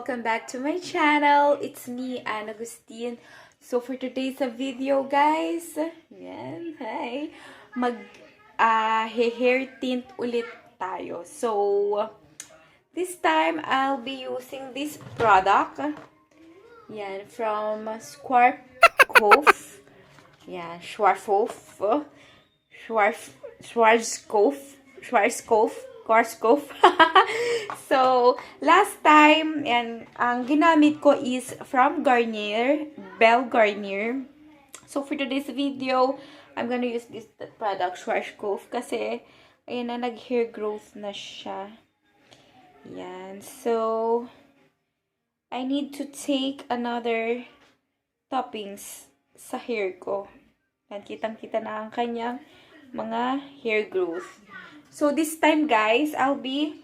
welcome back to my channel. It's me, Anne Agustin. So for today's video, guys, yan, hi, hair tint ulit tayo. So this time I'll be using this product. Yan, from Schwarzkopf. Yan, Schwarzkopf. So, last time, and ang ginamit ko is from Garnier, Garnier. So, for today's video, I'm gonna use this product, Schwarzkopf, kasi, ayan na, nag-hair growth na siya. Yan. So, I need to take another toppings sa hair ko. Yan, kitang-kita na ang kanyang mga hair growth. So, this time, guys, I'll be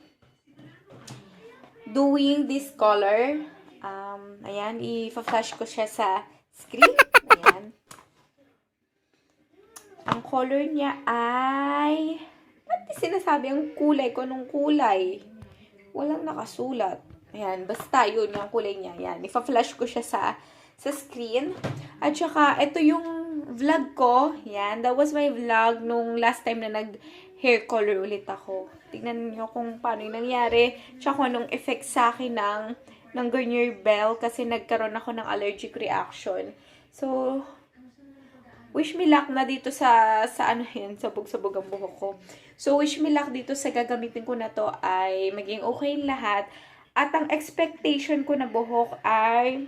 doing this color. Ayan, i-flash ko siya sa screen. Ayan. Ang color niya ay... Ba't sinasabi ang kulay ko nung kulay? Walang nakasulat. Ayan, basta yun yung kulay niya. Ayan, i-flash ko siya sa screen. At saka, ito yung vlog ko. Ayan, that was my vlog nung last time na nag-hair color ulit ako. Tignan niyo kung paano yung nangyari. Tsaka kung anong effect sa akin ng Garnier Bell kasi nagkaroon ako ng allergic reaction. So, wish me luck na dito sa ano yan, sabog-sabog ang buhok ko. So, wish me luck dito sa gagamitin ko na to ay maging okay lahat. At ang expectation ko na buhok ay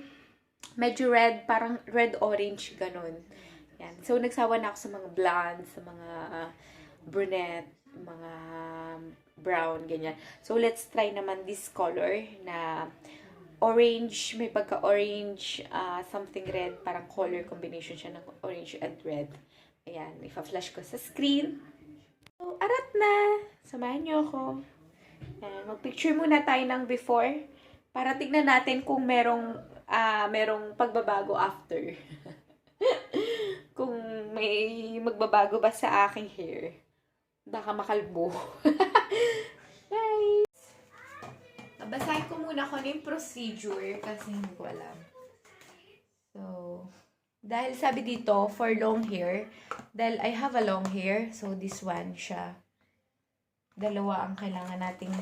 medyo red, parang red-orange, ganun. Yan. So, nagsawa na ako sa mga blonde, sa mga brunette, mga brown, ganyan. So, let's try naman this color na orange, may pagka-orange, something red, parang color combination siya ng orange and red. Ayan, ipa-flash ko sa screen. So, arat na! Samahan niyo ako. Ayan, mag-picture muna tayo ng before para tignan natin kung merong pagbabago after. Kung may magbabago ba sa aking hair. Baka makalbo. Guys! Basahin ko muna kung ano yung procedure kasi hindi ko alam. So, dahil sabi dito, for long hair, dahil I have a long hair, so this one siya. Dalawa ang kailangan nating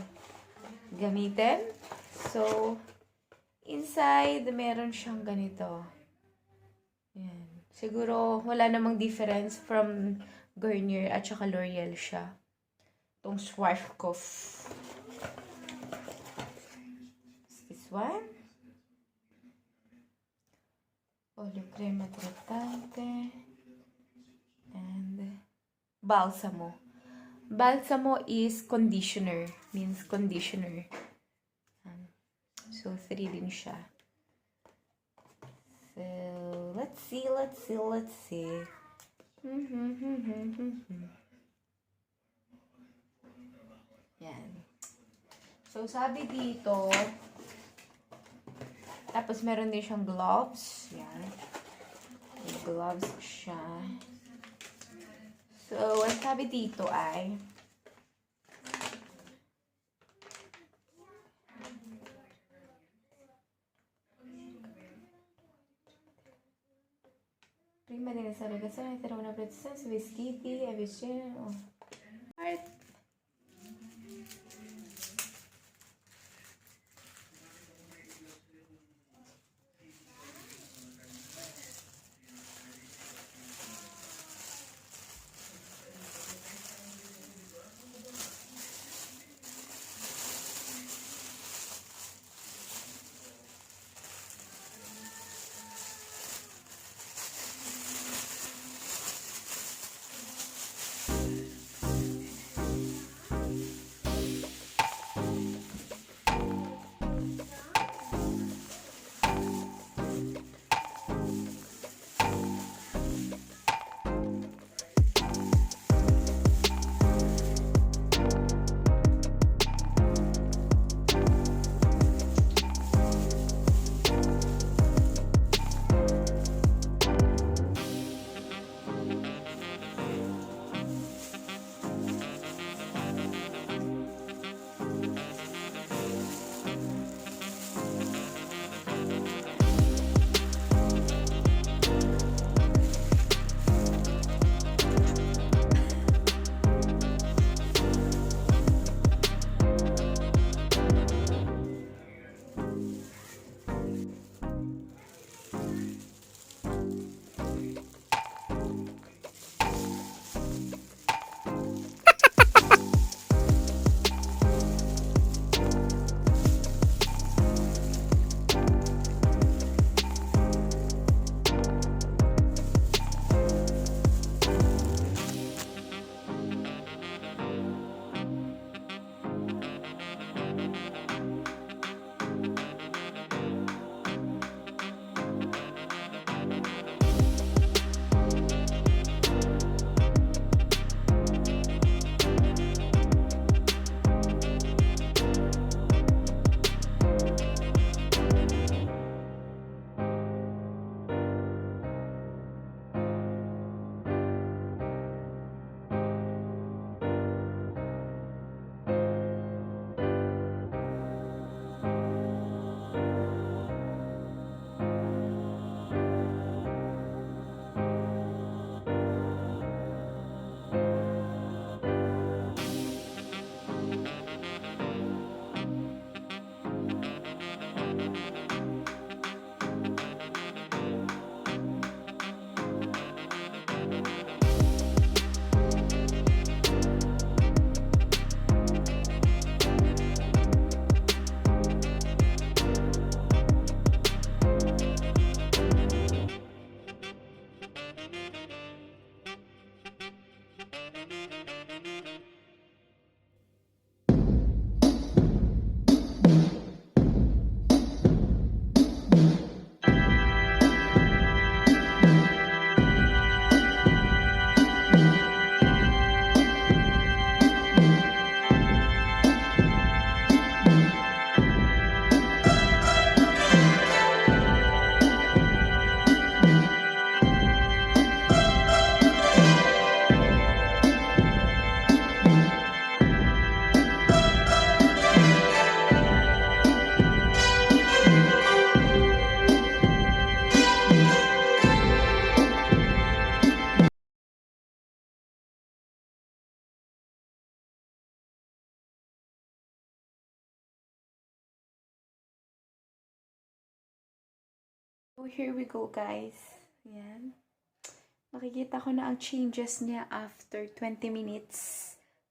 gamitin. So, inside, meron siyang ganito. Yan. Siguro, wala namang difference from Garnier at saka L'Oreal siya. Itong Schwarzkopf. This one. Crema tratante. And balsamo. Balsamo is conditioner. Means conditioner. So, 3 din siya. So, let's see. Yan. So, sabi dito, tapos meron din siyang gloves. Yan. May gloves siya. So, ang sabi dito ay, prima di restaurazione tra una preziosa vestiti e vicino. Art. So, here we go, guys. Yan. Makikita ko na ang changes niya after 20 minutes.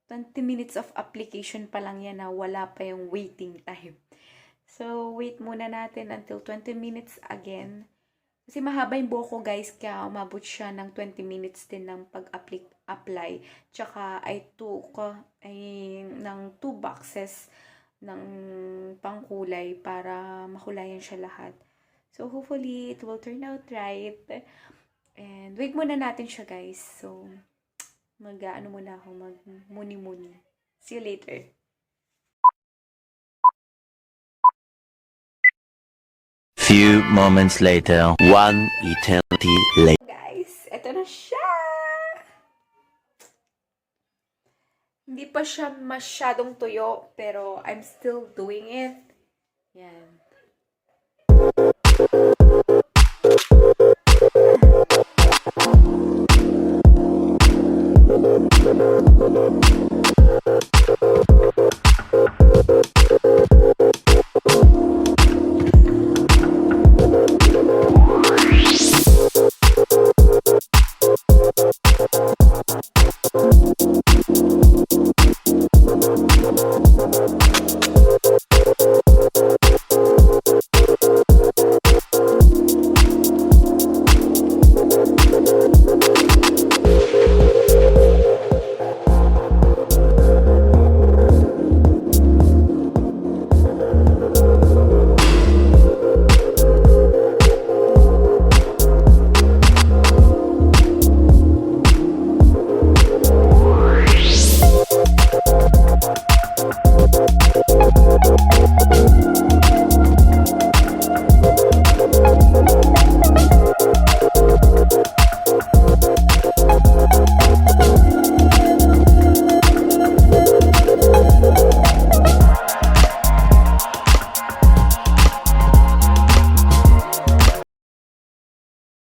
20 minutes of application pa lang yan na wala pa yung waiting time. So, wait muna natin until 20 minutes again. Kasi mahaba yung buhok ko, guys, kaya umabot siya ng 20 minutes din ng pag-apply. Tsaka, I took ng 2 boxes ng pangkulay para makulayan siya lahat. So, hopefully, it will turn out right. And, wait muna natin siya, guys. So, mag-ano muna ako, mag-muni-muni. See you later. Few moments later, one eternity later. Guys, eto na siya! Hindi pa siya masyadong tuyo, pero I'm still doing it. Yan.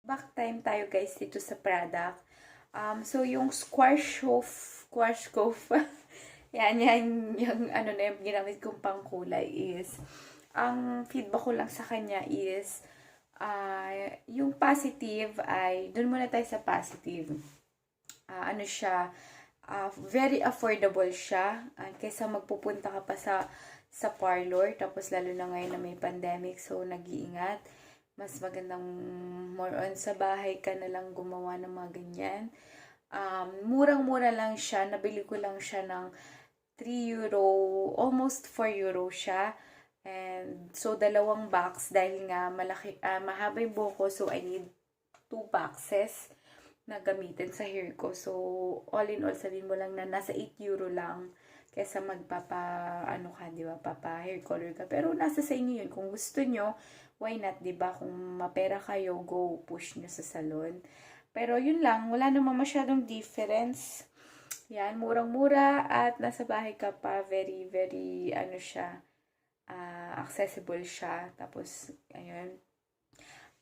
Back time tayo, guys, dito sa product. So, yung Schwarzkopf, yan, yung ano na yung ginamit kong pangkulay is, ang feedback ko lang sa kanya is, yung positive ay, dun muna tayo sa positive. Ano siya, very affordable siya, kaysa magpupunta ka pa sa parlor, tapos lalo na ngayon na may pandemic, so nag-iingat. Mas magandang more on sa bahay ka na lang gumawa ng mga ganyan. Murang-mura lang siya. Nabili ko lang siya ng 3 euro, almost 4 euro siya. And so, 2 box dahil nga mahaba yung buhok ko. So, I need 2 boxes na gamitin sa hair ko. So, all in all, sabihin mo lang na nasa 8 euro lang kaysa papa hair color ka. Pero nasa sa inyo yun. Kung gusto nyo, why not, diba? Kung mapera kayo, go push nyo sa salon. Pero yun lang, wala namang masyadong difference. Yan, murang-mura at nasa bahay ka pa, very, very, accessible siya. Tapos, ayun.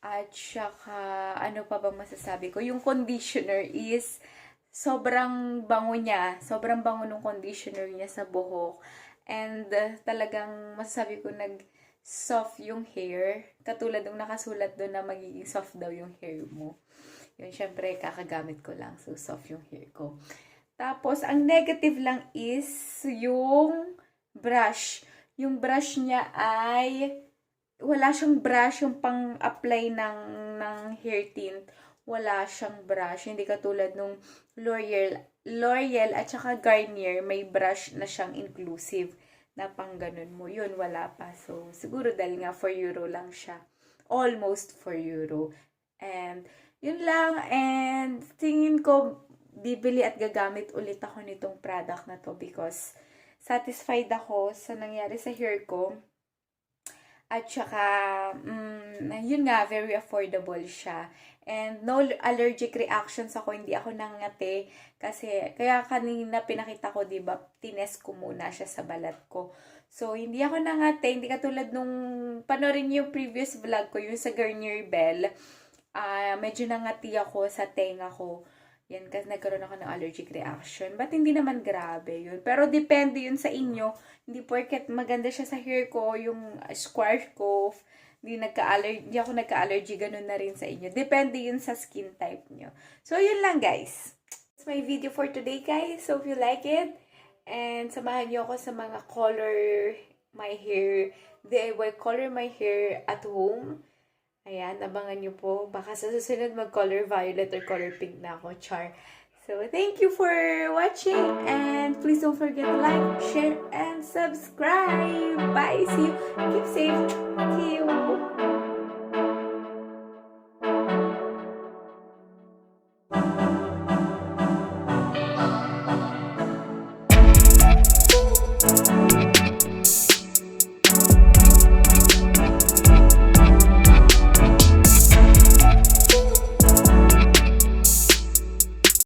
At saka, ano pa bang masasabi ko? Yung conditioner is, sobrang bango niya. Sobrang bango ng conditioner niya sa buhok. And, talagang masasabi ko soft yung hair. Katulad ng nakasulat doon na magiging soft daw yung hair mo. Yun, syempre, kakagamit ko lang. So, soft yung hair ko. Tapos, ang negative lang is yung brush. Yung brush niya ay wala siyang brush yung pang-apply ng hair tint. Wala siyang brush. Hindi katulad nung L'Oreal at saka Garnier, may brush na siyang inclusive na pang ganun mo. Yun, wala pa. So, siguro dahil nga 4 euro lang siya. Almost 4 euro. And, yun lang. And, tingin ko, bibili at gagamit ulit ako nitong product na to because satisfied ako sa nangyari sa hair ko. At saka, yun nga, very affordable siya. And no allergic reactions ako, hindi ako nangati. Kasi, kaya kanina pinakita ko, diba, tines ko muna siya sa balat ko. So, hindi ako nangati. Hindi katulad nung, panorin yung previous vlog ko, yung sa Garnier Bell. Medyo nangati ako sa tenga ko. Yan, kasi nagkaroon ako ng allergic reaction. But hindi naman grabe yun. Pero depende yun sa inyo. Hindi porket maganda siya sa hair ko, yung Schwarzkopf, Hindi ako nagka-allergy, ganun na rin sa inyo. Depende yun sa skin type nyo. So, yun lang guys. That's my video for today guys. So, if you like it, and samahan nyo ako sa mga DIY color my hair at home. Ayan, abangan nyo po. Baka sa susunod mag-color violet or color pink na ako, char. So, thank you for watching, and please don't forget to like, share, and subscribe. Bye! See you. Keep safe. See you.